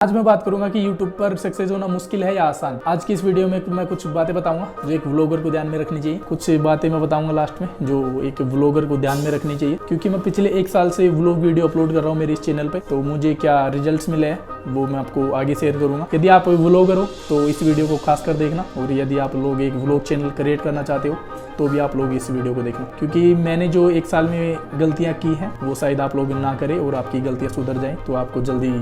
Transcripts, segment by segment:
आज मैं बात करूंगा कि YouTube पर सक्सेस होना मुश्किल है या आसान। आज की इस वीडियो में मैं कुछ बातें बताऊंगा जो एक व्लॉगर को ध्यान में रखनी चाहिए। कुछ बातें मैं बताऊंगा लास्ट में जो एक व्लॉगर को ध्यान में रखनी चाहिए, क्योंकि मैं पिछले 1 साल से व्लॉग वीडियो अपलोड कर रहा हूँ मेरे इस चैनल पे। तो मुझे क्या रिजल्ट्स मिले हैं वो मैं आपको आगे शेयर करूंगा। यदि आप व्लॉगर हो तो इस वीडियो को खास कर देखना, और यदि आप लोग एक व्लॉग चैनल क्रिएट करना चाहते हो तो भी आप लोग इस वीडियो को देखना, क्योंकि मैंने जो 1 साल में गलतियाँ की हैं वो शायद आप लोग ना करें और आपकी गलतियाँ सुधर जाएँ तो आपको जल्दी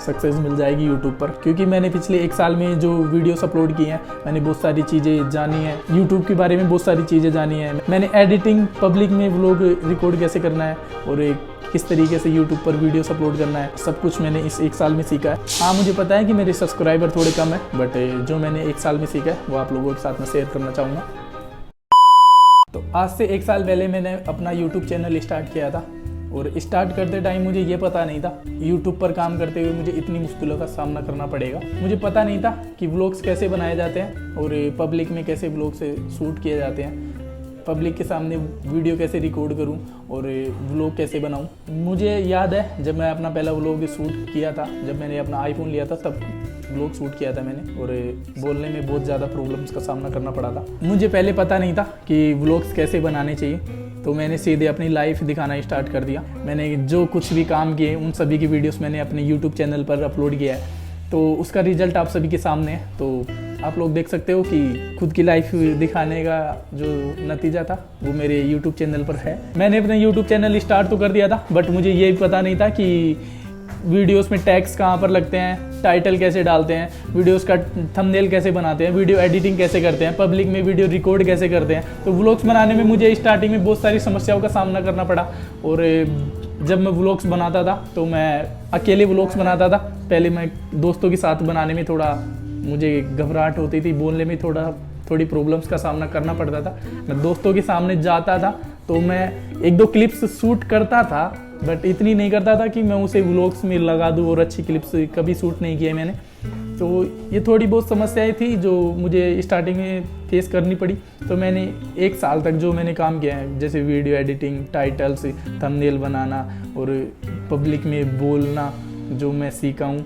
सक्सेस मिल जाएगी यूट्यूब पर। क्योंकि मैंने पिछले 1 साल में जो वीडियोस अपलोड की हैं मैंने बहुत सारी चीज़ें जानी हैं यूट्यूब के बारे में, बहुत सारी चीज़ें जानी हैं। मैंने एडिटिंग, पब्लिक में व्लॉग रिकॉर्ड कैसे करना है और किस तरीके से यूट्यूब पर वीडियोस अपलोड करना है, सब कुछ मैंने इस 1 साल में सीखा है। हाँ, मुझे पता है कि मेरे सब्सक्राइबर थोड़े कम है, बट जो मैंने 1 साल में सीखा है वो आप लोगों के साथ में शेयर करना चाहूँगा। तो आज से 1 साल पहले मैंने अपना यूट्यूब चैनल स्टार्ट किया था, और स्टार्ट करते टाइम मुझे ये पता नहीं था यूट्यूब पर काम करते हुए मुझे इतनी मुश्किलों का सामना करना पड़ेगा। मुझे पता नहीं था कि व्लॉग्स कैसे बनाए जाते हैं और पब्लिक में कैसे व्लॉग से शूट किए जाते हैं, पब्लिक के सामने वीडियो कैसे रिकॉर्ड करूं और व्लॉग कैसे बनाऊं। मुझे याद है जब मैं अपना पहला व्लॉग शूट किया था, जब मैंने अपना आईफोन लिया था तब व्लॉग शूट किया था मैंने, और बोलने में बहुत ज़्यादा प्रॉब्लम्स का सामना करना पड़ा था। मुझे पहले पता नहीं था कि व्लॉग्स कैसे बनाने चाहिए, तो मैंने सीधे अपनी लाइफ दिखाना स्टार्ट कर दिया। मैंने जो कुछ भी काम किए उन सभी की वीडियोस मैंने अपने यूट्यूब चैनल पर अपलोड किया है, तो उसका रिजल्ट आप सभी के सामने है। तो आप लोग देख सकते हो कि खुद की लाइफ दिखाने का जो नतीजा था वो मेरे यूट्यूब चैनल पर है। मैंने अपना यूट्यूब चैनल स्टार्ट तो कर दिया था, बट मुझे ये भी पता नहीं था कि वीडियोस में टैग्स कहाँ पर लगते हैं, टाइटल कैसे डालते हैं, वीडियोस का थंबनेल कैसे बनाते हैं, वीडियो एडिटिंग कैसे करते हैं, पब्लिक में वीडियो रिकॉर्ड कैसे करते हैं। तो व्लॉग्स बनाने में मुझे स्टार्टिंग में बहुत सारी समस्याओं का सामना करना पड़ा। और जब मैं व्लॉग्स बनाता था तो मैं अकेले व्लॉग्स बनाता था। पहले मैं दोस्तों के साथ बनाने में थोड़ा मुझे घबराहट होती थी, बोलने में थोड़ी प्रॉब्लम्स का सामना करना पड़ता था। मैं दोस्तों के सामने जाता था तो मैं 1-2 क्लिप्स शूट करता था, बट इतनी नहीं करता था कि मैं उसे व्लॉग्स में लगा दूँ, और अच्छी क्लिप्स कभी शूट नहीं किए मैंने। तो ये थोड़ी बहुत समस्याएं थी जो मुझे स्टार्टिंग में फेस करनी पड़ी। तो मैंने 1 साल तक जो मैंने काम किया है, जैसे वीडियो एडिटिंग, टाइटल्स, थंबनेल बनाना और पब्लिक में बोलना, जो मैं सीखा हूँ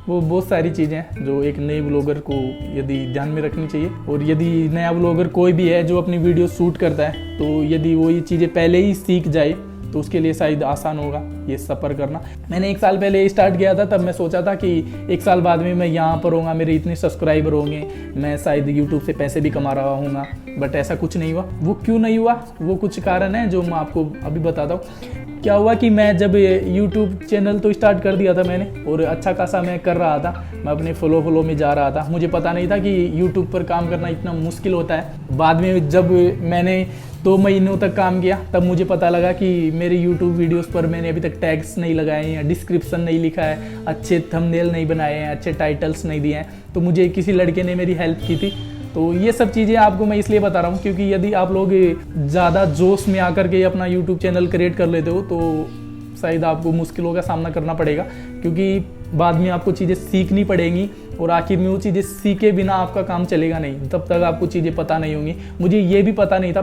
वो बहुत सारी चीज़ें हैं जो एक नए व्लॉगर को यदि ध्यान में रखनी चाहिए। और यदि नया व्लॉगर कोई भी है जो अपनी वीडियो शूट करता है, तो यदि वो ये चीज़ें पहले ही सीख जाए तो उसके लिए शायद आसान होगा ये सफ़र करना। मैंने 1 साल पहले स्टार्ट किया था, तब मैं सोचा था कि 1 साल बाद में मैं यहाँ पर होऊंगा, मेरे इतने सब्सक्राइबर होंगे, मैं शायद यूट्यूब से पैसे भी कमा रहा हूँगा, बट ऐसा कुछ नहीं हुआ। वो क्यों नहीं हुआ, वो कुछ कारण है जो मैं आपको अभी बताता हूँ। क्या हुआ कि मैं जब यूट्यूब चैनल तो स्टार्ट कर दिया था मैंने, और अच्छा खासा मैं कर रहा था, मैं अपने फॉलो में जा रहा था। मुझे पता नहीं था कि यूट्यूब पर काम करना इतना मुश्किल होता है। बाद में जब मैंने 2 महीनों तक काम किया तब मुझे पता लगा कि मेरे यूट्यूब वीडियोस पर मैंने अभी तक टैग्स नहीं लगाए हैं, डिस्क्रिप्शन नहीं लिखा है, अच्छे थंबनेल नहीं बनाए हैं, अच्छे टाइटल्स नहीं दिए हैं। तो मुझे किसी लड़के ने मेरी हेल्प की थी। तो ये सब चीज़ें आपको मैं इसलिए बता रहा हूँ क्योंकि यदि आप लोग ज़्यादा जोश में आकर के अपना यूट्यूब चैनल क्रिएट कर लेते हो तो शायद आपको मुश्किलों का सामना करना पड़ेगा, क्योंकि बाद में आपको चीज़ें सीखनी पड़ेंगी और आखिर में वो चीज़ें सीखे बिना आपका काम चलेगा नहीं। तब तक आपको चीज़ें पता नहीं होंगी। मुझे ये भी पता नहीं था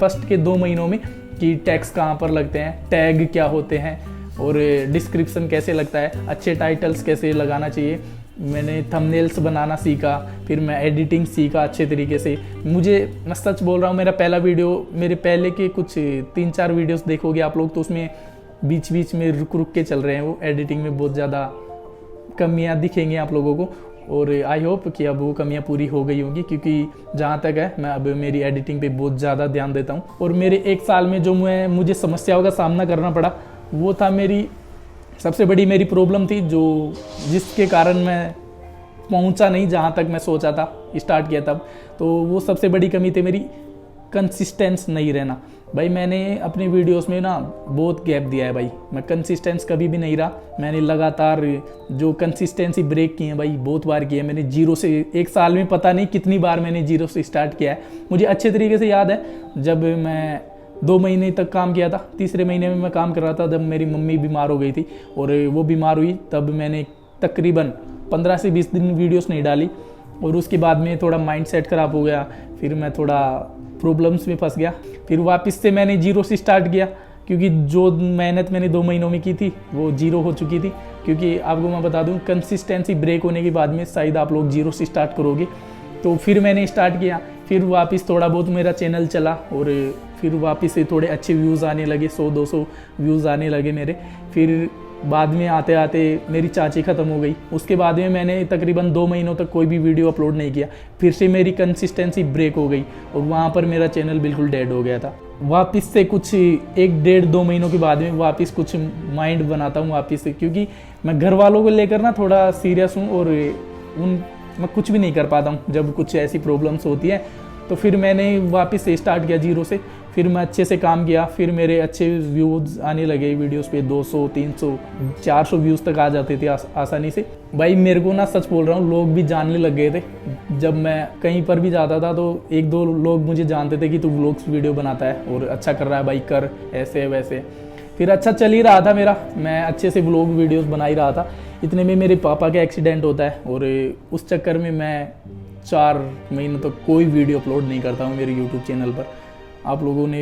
फर्स्ट के 2 महीनों में कि टैग्स कहाँ पर लगते हैं, टैग क्या होते हैं, और डिस्क्रिप्शन कैसे लगता है, अच्छे टाइटल्स कैसे लगाना चाहिए। मैंने थंबनेल्स बनाना सीखा, फिर मैं एडिटिंग सीखा अच्छे तरीके से। मैं सच बोल रहा हूँ, मेरा पहला वीडियो, मेरे पहले के कुछ 3-4 वीडियोस देखोगे आप लोग तो उसमें बीच बीच में रुक के चल रहे हैं। वो एडिटिंग में बहुत ज़्यादा कमियाँ दिखेंगी आप लोगों को, और आई होप कि अब वो कमियाँ पूरी हो गई होंगी, क्योंकि जहाँ तक है मैं अब मेरी एडिटिंग पे बहुत ज़्यादा ध्यान देता हूँ। और मेरे 1 साल में जो मुझे समस्याओं का सामना करना पड़ा वो था मेरी सबसे बड़ी मेरी प्रॉब्लम थी, जो जिसके कारण मैं पहुंचा नहीं जहां तक मैं सोचा था स्टार्ट किया तब। तो वो सबसे बड़ी कमी थी मेरी कंसिस्टेंस नहीं रहना। भाई मैंने अपने वीडियोस में ना बहुत गैप दिया है भाई, मैं कंसिस्टेंस कभी भी नहीं रहा। मैंने लगातार जो कंसिस्टेंसी ब्रेक की है भाई बहुत बार की है मैंने। 0 से 1 साल में पता नहीं कितनी बार मैंने 0 से स्टार्ट किया है। मुझे अच्छे तरीके से याद है जब मैं 2 महीने तक काम किया था, तीसरे महीने में मैं काम कर रहा था जब मेरी मम्मी बीमार हो गई थी, और वो बीमार हुई तब मैंने तकरीबन 15 से 20 दिन वीडियोस नहीं डाली। और उसके बाद में थोड़ा माइंड सेट ख़राब हो गया, फिर मैं थोड़ा प्रॉब्लम्स में फंस गया। फिर वापस से मैंने 0 से स्टार्ट किया क्योंकि जो मेहनत मैंने 2 महीनों में की थी वो जीरो हो चुकी थी। क्योंकि आपको मैं बता दूं, कंसिस्टेंसी ब्रेक होने के बाद में शायद आप लोग जीरो से स्टार्ट करोगे। तो फिर मैंने स्टार्ट किया, फिर वापस थोड़ा बहुत मेरा चैनल चला और फिर वापस से थोड़े अच्छे व्यूज़ आने लगे, 100-200 व्यूज़ आने लगे मेरे। फिर बाद में आते आते मेरी चाची ख़त्म हो गई। उसके बाद में मैंने तकरीबन 2 महीनों तक कोई भी वीडियो अपलोड नहीं किया। फिर से मेरी कंसिस्टेंसी ब्रेक हो गई और वहाँ पर मेरा चैनल बिल्कुल डेड हो गया था। वापस से कुछ 1-1.5-2 महीनों के बाद में वापस कुछ माइंड बनाता हूँ वापस से, क्योंकि मैं घर वालों को लेकर ना थोड़ा सीरियस हूँ और मैं कुछ भी नहीं कर पाता हूँ जब कुछ ऐसी प्रॉब्लम्स होती है। तो फिर मैंने वापस से स्टार्ट किया जीरो से। फिर मैं अच्छे से काम किया, फिर मेरे अच्छे व्यूज़ आने लगे वीडियोस पे, 200, 300, 400 व्यूज़ तक आ जाते थे आसानी से। भाई मेरे को ना सच बोल रहा हूँ, लोग भी जानने लग गए थे। जब मैं कहीं पर भी जाता था तो 1-2 लोग मुझे जानते थे कि तू व्लॉग्स वीडियो बनाता है और अच्छा कर रहा है भाई, कर ऐसे वैसे। फिर अच्छा चल ही रहा था मेरा, मैं अच्छे से व्लॉग वीडियोस बना ही रहा था। इतने में मेरे पापा का एक्सीडेंट होता है और उस चक्कर में मैं 4 महीनों तक कोई वीडियो अपलोड नहीं करता हूँ मेरे यूट्यूब चैनल पर। आप लोगों ने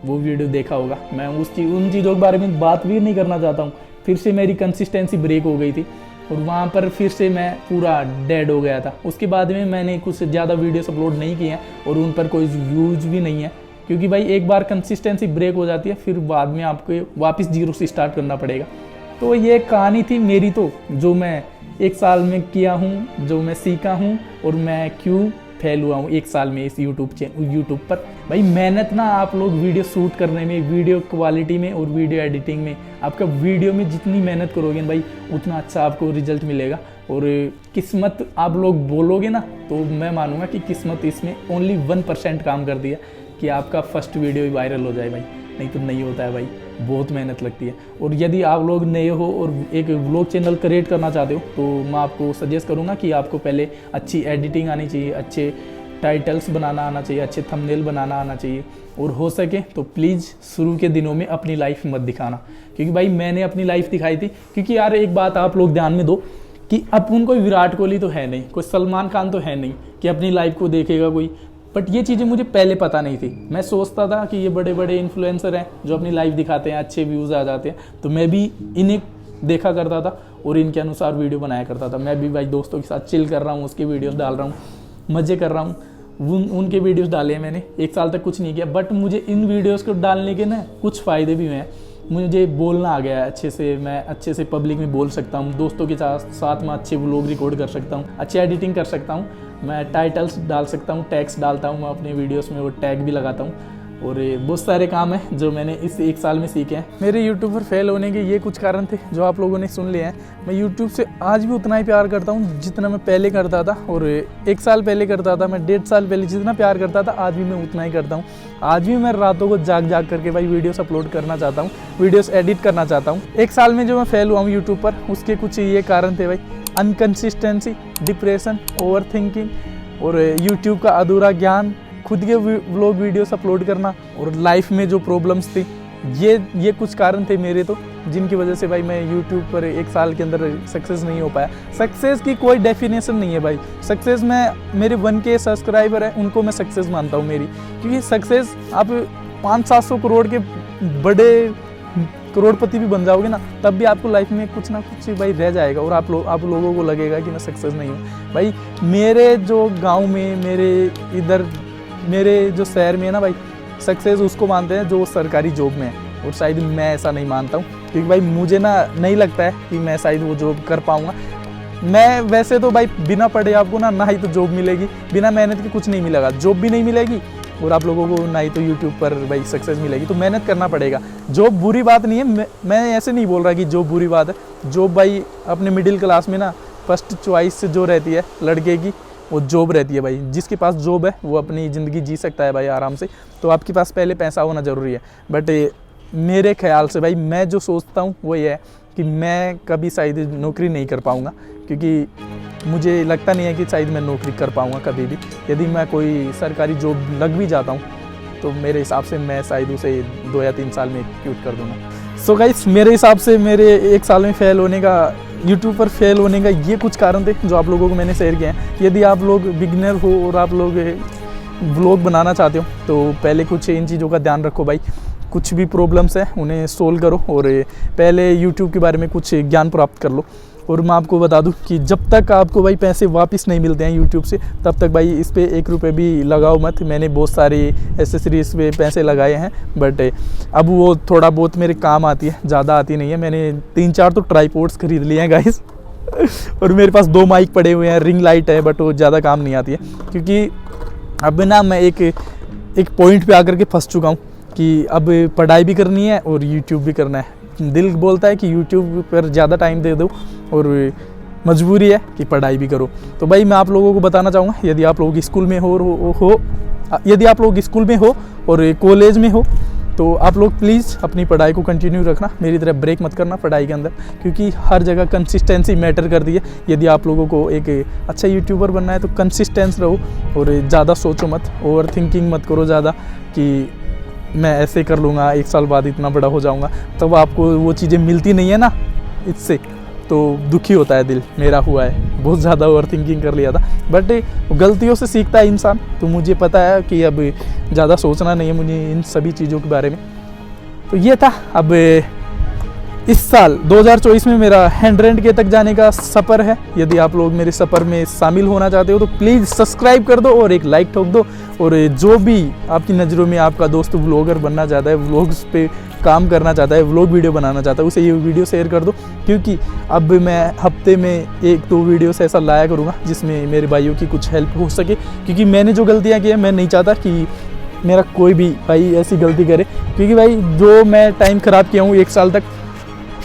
वो वीडियो देखा होगा, मैं उन चीज़ों के बारे में बात भी नहीं करना चाहता हूँ। फिर से मेरी कंसिस्टेंसी ब्रेक हो गई थी और वहाँ पर फिर से मैं पूरा डेड हो गया था। उसके बाद में मैंने कुछ ज़्यादा वीडियोस अपलोड नहीं किए हैं और उन पर कोई व्यूज़ भी नहीं है, क्योंकि भाई एक बार कंसिस्टेंसी ब्रेक हो जाती है फिर बाद में आपको वापस जीरो से स्टार्ट करना पड़ेगा। तो ये कहानी थी मेरी, तो जो मैं 1 साल में किया हूँ, जो मैं सीखा हूँ और मैं क्यों फेल हुआ हूँ 1 साल में इस यूट्यूब पर। भाई मेहनत ना आप लोग वीडियो शूट करने में, वीडियो क्वालिटी में और वीडियो एडिटिंग में, आपका वीडियो में जितनी मेहनत करोगे भाई उतना अच्छा आपको रिजल्ट मिलेगा। और किस्मत आप लोग बोलोगे ना, तो मैं मानूंगा कि किस्मत इसमें ओनली 1% काम कर दिया कि आपका फर्स्ट वीडियो ही वायरल हो जाए भाई, नहीं तो नहीं होता है भाई, बहुत मेहनत लगती है। और यदि आप लोग नए हो और एक व्लॉग चैनल क्रिएट करना चाहते हो तो मैं आपको सजेस्ट करूंगा कि आपको पहले अच्छी एडिटिंग आनी चाहिए, अच्छे टाइटल्स बनाना आना चाहिए, अच्छे थंबनेल बनाना आना चाहिए। और हो सके तो प्लीज़ शुरू के दिनों में अपनी लाइफ मत दिखाना, क्योंकि भाई मैंने अपनी लाइफ दिखाई थी। क्योंकि यार एक बात आप लोग ध्यान में दो कि अपन कोई विराट कोहली तो है नहीं, कोई सलमान खान तो है नहीं कि अपनी लाइफ को देखेगा कोई। बट ये चीज़ें मुझे पहले पता नहीं थी। मैं सोचता था कि ये बड़े बड़े इन्फ्लुएंसर हैं जो अपनी लाइफ दिखाते हैं, अच्छे व्यूज़ आ जाते हैं, तो मैं भी इन्हें देखा करता था और इनके अनुसार वीडियो बनाया करता था। मैं भी भाई दोस्तों के साथ चिल कर रहा हूँ, उसके वीडियोस डाल रहा हूँ, मज़े कर रहा हूँ। उनके वीडियोस डाले हैं मैंने, 1 साल तक कुछ नहीं किया। बट मुझे इन वीडियोस को डालने के ना कुछ फ़ायदे भी हुए हैं। मुझे बोलना आ गया है अच्छे से, मैं अच्छे से पब्लिक में बोल सकता हूँ, दोस्तों के साथ मैं अच्छे व्लॉग रिकॉर्ड कर सकता हूँ, अच्छी एडिटिंग कर सकता हूँ, मैं टाइटल्स डाल सकता हूँ, टैग्स डालता हूँ मैं अपने वीडियोस में, वो टैग भी लगाता हूँ। और बहुत सारे काम हैं जो मैंने इस 1 साल में सीखे हैं। मेरे यूट्यूब पर फेल होने के ये कुछ कारण थे जो आप लोगों ने सुन लिए हैं। मैं यूट्यूब से आज भी उतना ही प्यार करता हूँ जितना मैं पहले करता था, और 1 साल पहले करता था, मैं 1.5 साल पहले जितना प्यार करता था आज भी मैं उतना ही करता हूँ। आज भी मैं रातों को जाग करके भाई वीडियोस अपलोड करना चाहता हूँ, वीडियोस एडिट करना चाहता हूँ। 1 साल में जो मैं फेल हुआ हूँ यूट्यूब पर, उसके कुछ ये कारण थे भाई: अनकंसिस्टेंसी, डिप्रेशन, ओवर थिंकिंग और यूट्यूब का अधूरा ज्ञान, खुद के व्लॉग वीडियोस अपलोड करना और लाइफ में जो प्रॉब्लम्स थी। ये कुछ कारण थे मेरे, तो जिनकी वजह से भाई मैं यूट्यूब पर 1 साल के अंदर सक्सेस नहीं हो पाया। सक्सेस की कोई डेफिनेशन नहीं है भाई। सक्सेस में मेरे 1K सब्सक्राइबर हैं, उनको मैं सक्सेस मानता हूँ मेरी, क्योंकि सक्सेस आप 500-700 करोड़ के बड़े करोड़पति भी बन जाओगे ना, तब भी आपको लाइफ में कुछ ना कुछ भाई रह जाएगा और आप लोगों को लगेगा कि मैं सक्सेस नहीं हूँ। भाई मेरे जो गाँव में, मेरे जो शहर में है ना भाई, सक्सेस उसको मानते हैं जो सरकारी जॉब में है, और शायद मैं ऐसा नहीं मानता हूँ, क्योंकि भाई मुझे ना नहीं लगता है कि मैं शायद वो जॉब कर पाऊँगा। मैं वैसे तो भाई बिना पढ़े आपको ना ही तो जॉब मिलेगी, बिना मेहनत के कुछ नहीं मिलेगा, जॉब भी नहीं मिलेगी और आप लोगों को ना ही तो यूट्यूब पर भाई सक्सेस मिलेगी। तो मेहनत करना पड़ेगा। जॉब बुरी बात नहीं है, मैं ऐसे नहीं बोल रहा कि जॉब बुरी बात है। जॉब भाई अपने मिडिल क्लास में ना फर्स्ट चॉइस जो रहती है लड़के की, वो जॉब रहती है भाई। जिसके पास जॉब है वो अपनी ज़िंदगी जी सकता है भाई आराम से। तो आपके पास पहले पैसा होना ज़रूरी है। बट मेरे ख्याल से भाई मैं जो सोचता हूँ वो ये है कि मैं कभी शायद नौकरी नहीं कर पाऊँगा, क्योंकि मुझे लगता नहीं है कि शायद मैं नौकरी कर पाऊँगा कभी भी। यदि मैं कोई सरकारी जॉब लग भी जाता हूँ तो मेरे हिसाब से मैं शायद उसे 2 या 3 साल में क्विट कर दूँगा। सो गाइस, मेरे हिसाब से मेरे 1 साल में फेल होने का, यूट्यूब पर फेल होने का ये कुछ कारण थे जो आप लोगों को मैंने शेयर किए हैं। यदि आप लोग बिगिनर हो और आप लोग व्लॉग बनाना चाहते हो तो पहले कुछ इन चीज़ों का ध्यान रखो भाई। कुछ भी प्रॉब्लम्स हैं उन्हें सोल्व करो और पहले यूट्यूब के बारे में कुछ ज्ञान प्राप्त कर लो। और मैं आपको बता दूं कि जब तक आपको भाई पैसे वापस नहीं मिलते हैं यूट्यूब से, तब तक भाई इस पे 1 रुपये भी लगाओ मत। मैंने बहुत सारी एसेसरीज पे पैसे लगाए हैं, बट अब वो थोड़ा बहुत मेरे काम आती है, ज़्यादा आती नहीं है। मैंने 3-4 तो ट्राईपोड्स खरीद लिए हैं गाइस और मेरे पास 2 माइक पड़े हुए हैं, रिंग लाइट है, बट वो ज़्यादा काम नहीं आती है। क्योंकि अब ना मैं एक पॉइंट पे आकर के फंस चुका हूँ कि अब पढ़ाई भी करनी है और यूट्यूब भी करना है। दिल बोलता है कि यूट्यूब पर ज़्यादा टाइम दे दो और मजबूरी है कि पढ़ाई भी करो। तो भाई मैं आप लोगों को बताना चाहूँगा, यदि आप लोग स्कूल में यदि आप लोग स्कूल में हो और कॉलेज में हो, तो आप लोग प्लीज़ अपनी पढ़ाई को कंटिन्यू रखना, मेरी तरह ब्रेक मत करना पढ़ाई के अंदर, क्योंकि हर जगह कंसिस्टेंसी मैटर करती है। यदि आप लोगों को एक अच्छा यूट्यूबर बनना है तो कंसिस्टेंस रहो और ज़्यादा सोचो मत, ओवर थिंकिंग मत करो ज़्यादा कि मैं ऐसे कर लूँगा, 1 साल बाद इतना बड़ा हो जाऊँगा। तब आपको वो चीज़ें मिलती नहीं है ना, इससे तो दुखी होता है दिल। मेरा हुआ है, बहुत ज़्यादा ओवर थिंकिंग कर लिया था, बट गलतियों से सीखता है इंसान। तो मुझे पता है कि अब ज़्यादा सोचना नहीं है मुझे इन सभी चीज़ों के बारे में। तो ये था। अब इस साल 2024 में मेरा 100K तक जाने का सफ़र है। यदि आप लोग मेरे सफ़र में शामिल होना चाहते हो तो प्लीज़ सब्सक्राइब कर दो और एक लाइक ठोक दो। और जो भी आपकी नज़रों में आपका दोस्त व्लॉगर बनना चाहता है, व्लॉग्स पे काम करना चाहता है, व्लॉग वीडियो बनाना चाहता है, उसे ये वीडियो शेयर कर दो। क्योंकि अब मैं हफ्ते में 1-2 वीडियोस ऐसा लाया करूँगा जिसमें मेरे भाइयों की कुछ हेल्प हो सके। क्योंकि मैंने जो गलतियाँ की है, मैं नहीं चाहता कि मेरा कोई भी भाई ऐसी गलती करे। क्योंकि भाई जो मैं टाइम ख़राब किया हूँ 1 साल तक,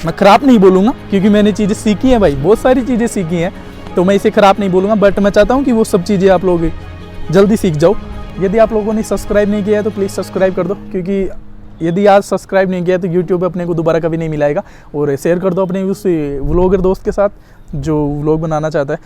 मैं ख़राब नहीं बोलूँगा क्योंकि मैंने चीज़ें सीखी हैं भाई, बहुत सारी चीज़ें सीखी हैं, तो मैं इसे ख़राब नहीं बोलूँगा। बट मैं चाहता हूँ कि वो सब चीज़ें आप लोग जल्दी सीख जाओ। यदि आप लोगों ने सब्सक्राइब नहीं किया है तो प्लीज़ सब्सक्राइब कर दो, क्योंकि यदि आज सब्सक्राइब नहीं किया तो यूट्यूब पे अपने को दोबारा कभी नहीं मिलाएगा। और शेयर कर दो अपने उस व्लॉगर दोस्त के साथ जो व्लॉग बनाना चाहता है।